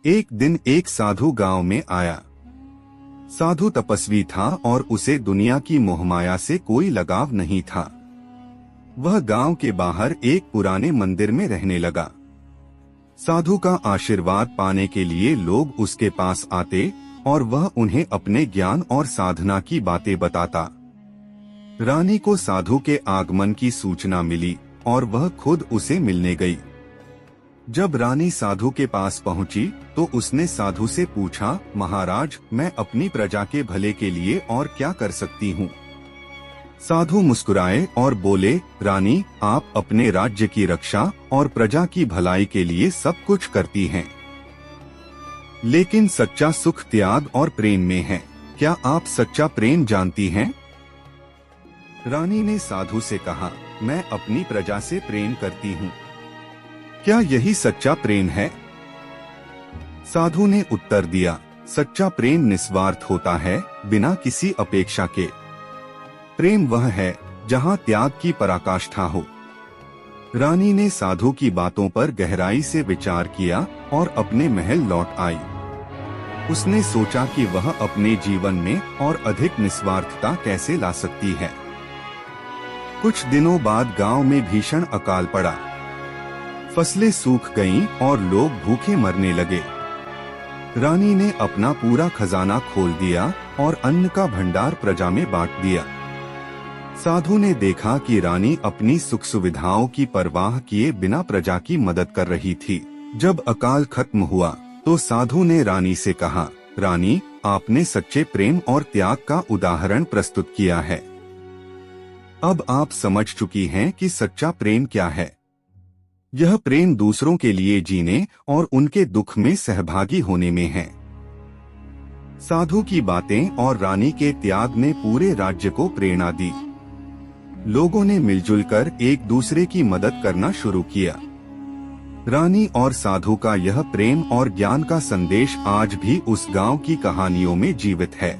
एक दिन एक साधु गांव में आया। साधु तपस्वी था और उसे दुनिया की मोहमाया से कोई लगाव नहीं था। वह गांव के बाहर एक पुराने मंदिर में रहने लगा। साधु का आशीर्वाद पाने के लिए लोग उसके पास आते और वह उन्हें अपने ज्ञान और साधना की बातें बताता। रानी को साधु के आगमन की सूचना मिली और वह खुद उसे मिलने गई। जब रानी साधु के पास पहुंची तो उसने साधु से पूछा, महाराज, मैं अपनी प्रजा के भले के लिए और क्या कर सकती हूँ? साधु मुस्कुराए और बोले, रानी, आप अपने राज्य की रक्षा और प्रजा की भलाई के लिए सब कुछ करती हैं। लेकिन सच्चा सुख त्याग और प्रेम में है। क्या आप सच्चा प्रेम जानती हैं? रानी ने साधु से कहा, मैं अपनी प्रजा से प्रेम करती हूँ। क्या यही सच्चा प्रेम है? साधु ने उत्तर दिया, सच्चा प्रेम निस्वार्थ होता है, बिना किसी अपेक्षा के। प्रेम वह है जहाँ त्याग की पराकाष्ठा हो। रानी ने साधु की बातों पर गहराई से विचार किया और अपने महल लौट आई। उसने सोचा कि वह अपने जीवन में और अधिक निस्वार्थता कैसे ला सकती है। कुछ दिनों बाद गांव में भीषण अकाल पड़ा। फसलें सूख गईं और लोग भूखे मरने लगे। रानी ने अपना पूरा खजाना खोल दिया और अन्न का भंडार प्रजा में बांट दिया। साधु ने देखा कि रानी अपनी सुख सुविधाओं की परवाह किए बिना प्रजा की मदद कर रही थी। जब अकाल खत्म हुआ तो साधु ने रानी से कहा, रानी, आपने सच्चे प्रेम और त्याग का उदाहरण प्रस्तुत किया है। अब आप समझ चुकी हैं कि सच्चा प्रेम क्या है। यह प्रेम दूसरों के लिए जीने और उनके दुख में सहभागी होने में है। साधु की बातें और रानी के त्याग ने पूरे राज्य को प्रेरणा दी। लोगों ने मिलजुल कर एक दूसरे की मदद करना शुरू किया। रानी और साधु का यह प्रेम और ज्ञान का संदेश आज भी उस गांव की कहानियों में जीवित है।